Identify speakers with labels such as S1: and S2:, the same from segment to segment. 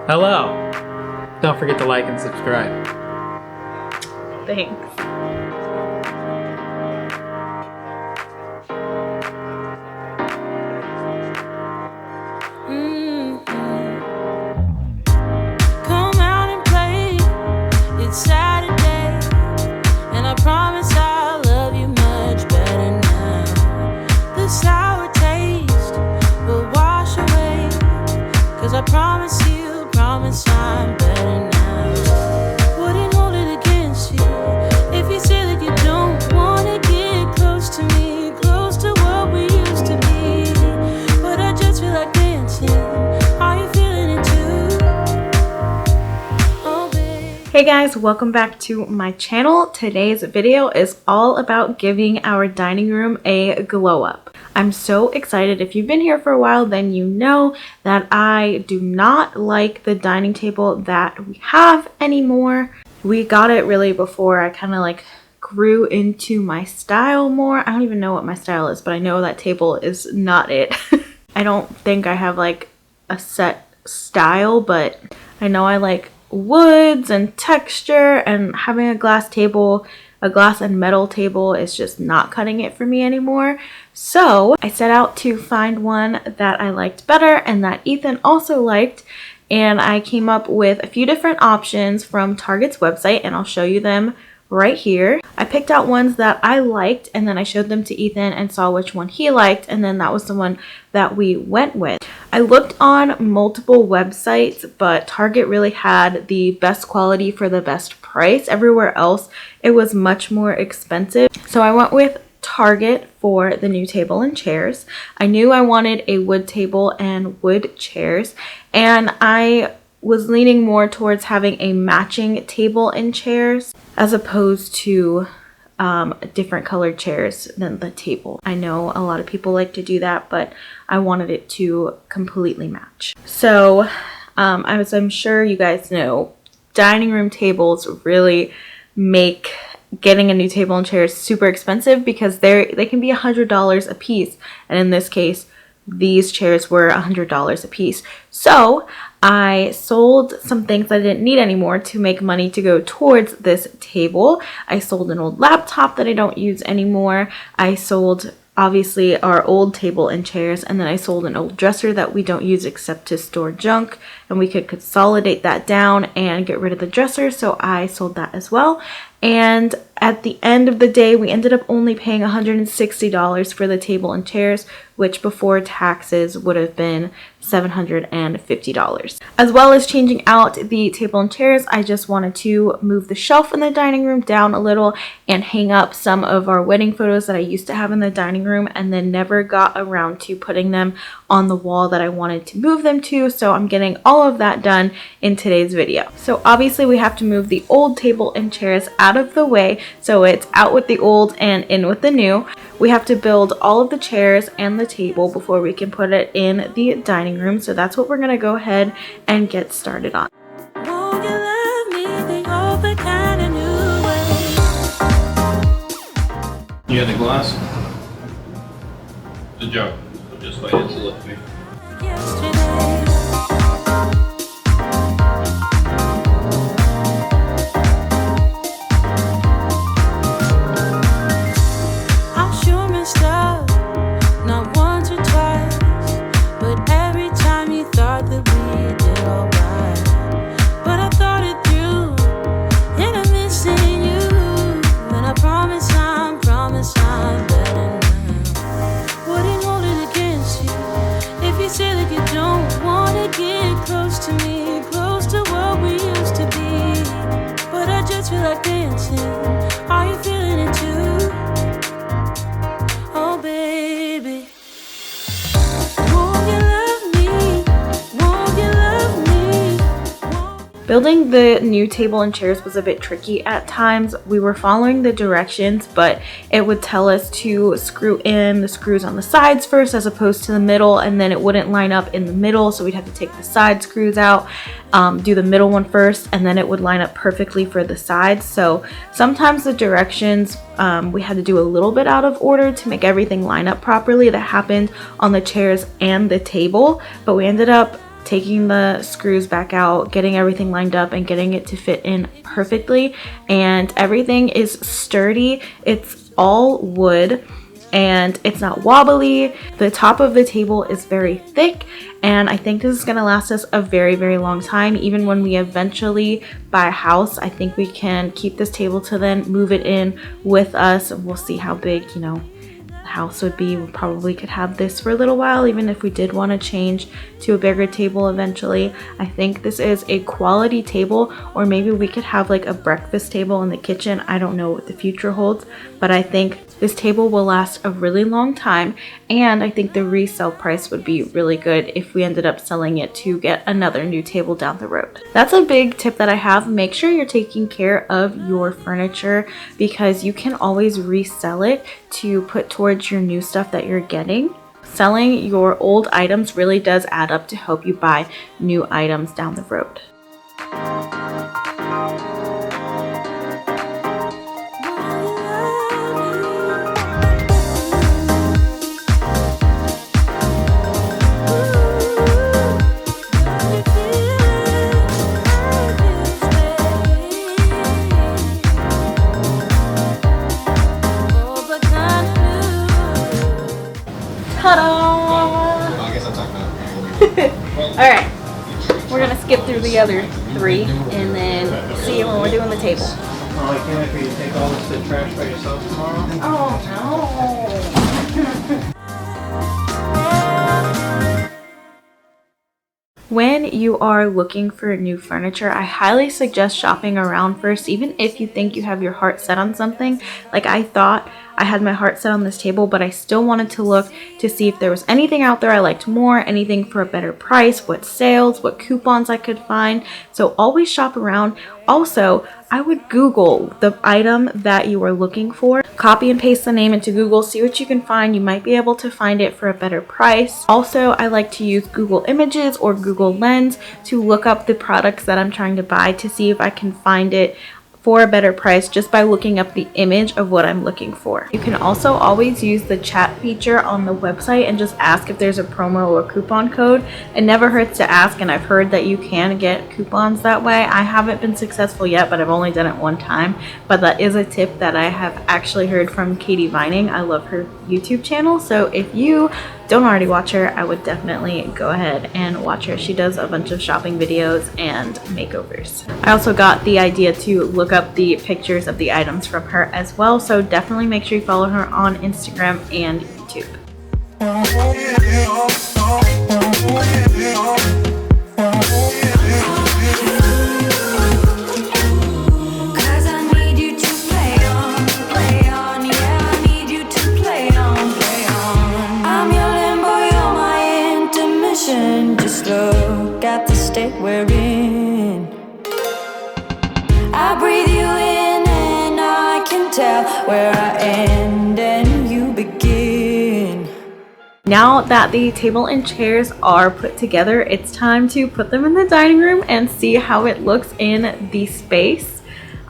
S1: Hello! Don't forget to like and subscribe.
S2: Thanks.
S3: Come out and play. It's Saturday, and I promise I'll love you much better now. The sour taste will wash away, 'cause I promise I'm better now. Wouldn't hold it against you if you say that you don't wanna get close to me, close to what we used to be. But I just feel like dancing. Are you feeling it too? Oh, babe.
S2: Hey guys, welcome back to my channel. Today's video is all about giving our dining room a glow up. I'm so excited. If you've been here for a while, then you know that I do not like the dining table that we have anymore. We got it really before I kind of like grew into my style more. I don't even know what my style is, but I know that table is not it. I don't think I have like a set style, but I know I like woods and texture, and having a glass table, a glass and metal table is just not cutting it for me anymore. So I set out to find one that I liked better and that Ethan also liked, and I came up with a few different options from Target's website, and I'll show you them right here. I picked out ones that I liked, and then I showed them to Ethan and saw which one he liked, and then that was the one that we went with. I looked on multiple websites, but Target really had the best quality for the best price. Everywhere else, it was much more expensive. So I went with Target for the new table and chairs. I knew I wanted a wood table and wood chairs, and I was leaning more towards having a matching table and chairs as opposed to different colored chairs than the table. I know a lot of people like to do that, but I wanted it to completely match. So as I'm sure you guys know, dining room tables really make getting a new table and chairs super expensive, because they can be $100 a piece, and in this case these chairs were $100 a piece. So I sold some things I didn't need anymore to make money to go towards this table. I sold an old laptop that I don't use anymore. I sold obviously our old table and chairs, and then I sold an old dresser that we don't use except to store junk, and we could consolidate that down and get rid of the dresser, so I sold that as well. And at the end of the day, we ended up only paying $160 for the table and chairs, which before taxes would have been $750. As well as changing out the table and chairs, I just wanted to move the shelf in the dining room down a little and hang up some of our wedding photos that I used to have in the dining room and then never got around to putting them on the wall that I wanted to move them to. So I'm getting all of that done in today's video. So obviously we have to move the old table and chairs out of the way, so it's out with the old and in with the new. We have to build all of the chairs and the table before we can put it in the dining room, so that's what we're gonna go ahead and get started on.
S3: Won't you love me the old kind of new way?
S1: You had the glass? The jug. Just like it's left me.
S3: Yesterday.
S2: Building the new table and chairs was a bit tricky at times. We were following the directions, but it would tell us to screw in the screws on the sides first as opposed to the middle, and then it wouldn't line up in the middle, so we'd have to take the side screws out, do the middle one first, and then it would line up perfectly for the sides. So sometimes the directions we had to do a little bit out of order to make everything line up properly. That happened on the chairs and the table, but we ended up taking the screws back out, getting everything lined up, and getting it to fit in perfectly. And everything is sturdy. It's all wood and it's not wobbly. The top of the table is very thick, and I think this is going to last us a very, very long time. Even when we eventually buy a house, I think we can keep this table to then move it in with us. We'll see how big, you know, house would be. We probably could have this for a little while, even if we did want to change to a bigger table eventually. I think this is a quality table, or maybe we could have like a breakfast table in the kitchen. I don't know what the future holds, but I think this table will last a really long time, and I think the resale price would be really good if we ended up selling it to get another new table down the road. That's a big tip that I have. Make sure you're taking care of your furniture, because you can always resell it to put towards your new stuff that you're getting. Selling your old items really does add up to help you buy new items down the road. Alright, we're gonna skip through the other three and then see you when we're doing the table.
S1: Oh, I can't wait for you to take all this to the trash by yourself tomorrow.
S2: Oh no! When you are looking for new furniture, I highly suggest shopping around first, even if you think you have your heart set on something. Like, I thought I had my heart set on this table, but I still wanted to look to see if there was anything out there I liked more, anything for a better price, what sales, what coupons I could find. So always shop around. Also, I would Google the item that you are looking for. Copy and paste the name into Google, see what you can find. You might be able to find it for a better price. Also, I like to use Google Images or Google Lens to look up the products that I'm trying to buy to see if I can find it for a better price just by looking up the image of what I'm looking for. You can also always use the chat feature on the website and just ask if there's a promo or coupon code. It never hurts to ask, and I've heard that you can get coupons that way. I haven't been successful yet, but I've only done it one time. But that is a tip that I have actually heard from Katie Vining. I love her YouTube channel, so if you don't already watch her, I would definitely go ahead and watch her. She does a bunch of shopping videos and makeovers. I also got the idea to look up the pictures of the items from her as well, so definitely make sure you follow her on Instagram and YouTube.
S3: Just look at the state we're in. I breathe you in and I can tell where I end and you begin.
S2: Now that the table and chairs are put together, it's time to put them in the dining room and see how it looks in the space.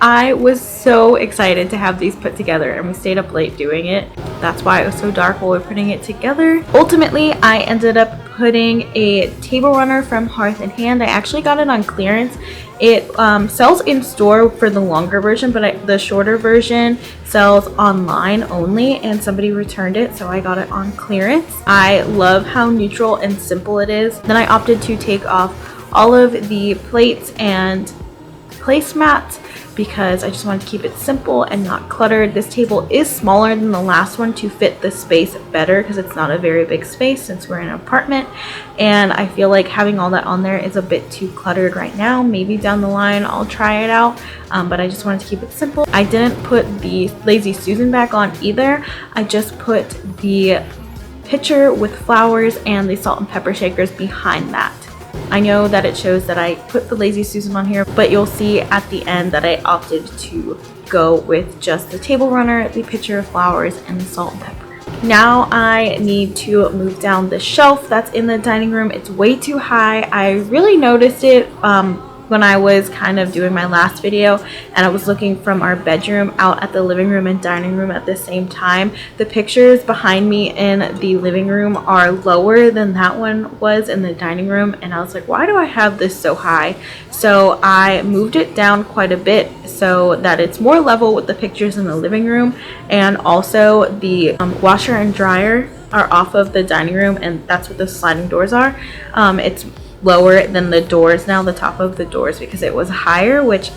S2: I was so excited to have these put together, and we stayed up late doing it. That's why it was so dark while we were putting it together. Ultimately, I ended up putting a table runner from Hearth and Hand. I actually got it on clearance. It sells in store for the longer version, but the shorter version sells online only, and somebody returned it, so I got it on clearance. I love how neutral and simple it is. Then I opted to take off all of the plates and placemats because I just wanted to keep it simple and not cluttered. This table is smaller than the last one to fit the space better because it's not a very big space since we're in an apartment, and I feel like having all that on there is a bit too cluttered right now. Maybe down the line I'll try it out, but I just wanted to keep it simple. I didn't put the Lazy Susan back on either. I just put the pitcher with flowers and the salt and pepper shakers behind that. I know that it shows that I put the Lazy Susan on here, but you'll see at the end that I opted to go with just the table runner, the pitcher of flowers, and the salt and pepper. Now I need to move down the shelf that's in the dining room. It's way too high. I really noticed it when I was kind of doing my last video and I was looking from our bedroom out at the living room and dining room at the same time, the pictures behind me in the living room are lower than that one was in the dining room, and I was like, why do I have this so high? So I moved it down quite a bit so that it's more level with the pictures in the living room, and also the washer and dryer are off of the dining room, and that's what the sliding doors are. It's lower than the doors now, the top of the doors, because it was higher, which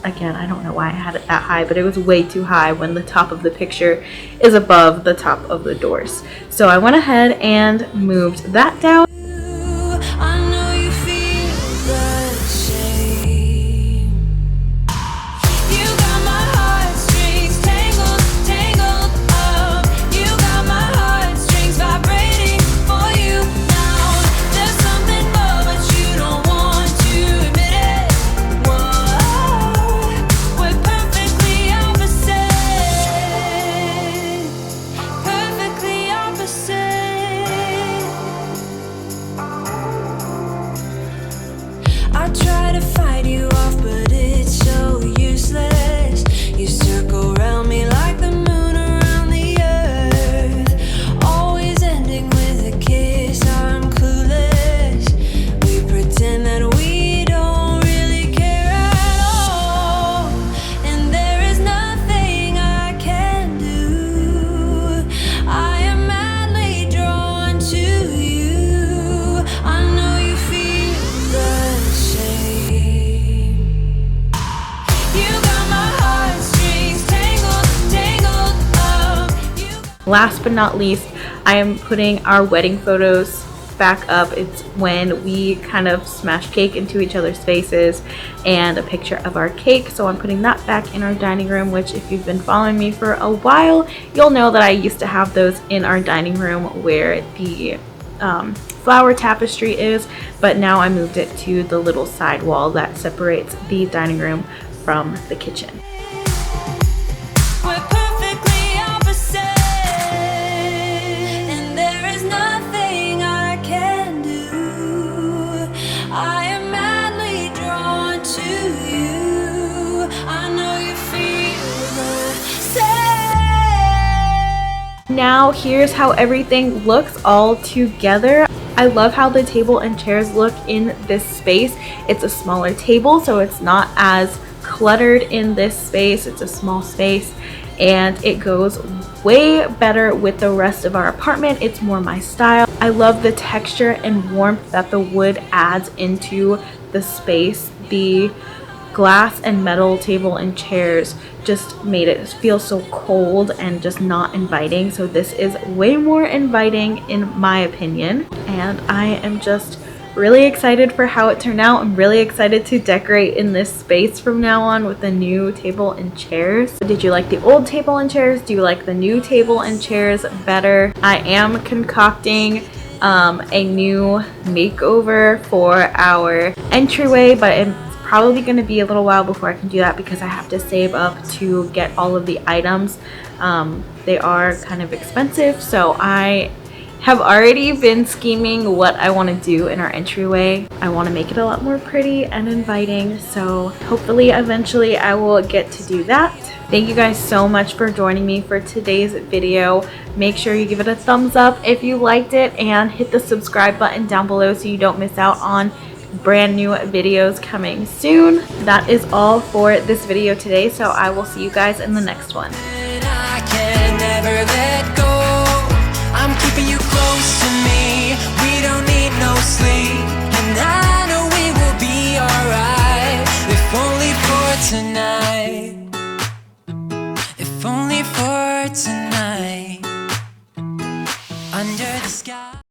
S2: again, I don't know why I had it that high, but it was way too high when the top of the picture is above the top of the doors. So I went ahead and moved that down.
S3: I know you feel the same. You got my heartstrings tangled, tangled up. You got my heartstrings vibrating for you now. There's something more, but you don't want to admit it. Whoa, we're perfectly opposite. Perfectly opposite. I try to fight you off, but it's so useless. You circle around me like the moon around the earth, always ending with a kiss. I'm clueless. We pretend that we don't really care at all, and there is nothing I can do. I am madly drawn to you. I know you feel the same. You got my heartstrings tangled, tangled up.
S2: Last but not least, I am putting our wedding photos back up. It's when we kind of smash cake into each other's faces and a picture of our cake. So I'm putting that back in our dining room, which if you've been following me for a while, you'll know that I used to have those in our dining room where the flower tapestry is, but now I moved it to the little side wall that separates the dining room from the kitchen.
S3: We're perfectly opposite, and there is nothing I can do. I am madly drawn to you. I know you feel the same.
S2: Now here's how everything looks all together. I love how the table and chairs look in this space. It's a smaller table, so it's not as cluttered in this space. It's a small space and it goes way better with the rest of our apartment. It's more my style. I love the texture and warmth that the wood adds into the space. The glass and metal table and chairs just made it feel so cold and just not inviting. So this is way more inviting in my opinion, and I am just really excited for how it turned out. I'm really excited to decorate in this space from now on with the new table and chairs. Did you like the old table and chairs? Do you like the new table and chairs better? I am concocting a new makeover for our entryway, but it's probably going to be a little while before I can do that because I have to save up to get all of the items. They are kind of expensive, so I have already been scheming what I want to do in our entryway. I want to make it a lot more pretty and inviting, so hopefully eventually I will get to do that. Thank you guys so much for joining me for today's video. Make sure you give it a thumbs up if you liked it and hit the subscribe button down below so you don't miss out on brand new videos coming soon. That is all for this video today, so I will see you guys in the next one.
S3: I can never let go. I'm keeping you close to me. We don't need no sleep, and I know we will be alright. If only for tonight. If only for tonight.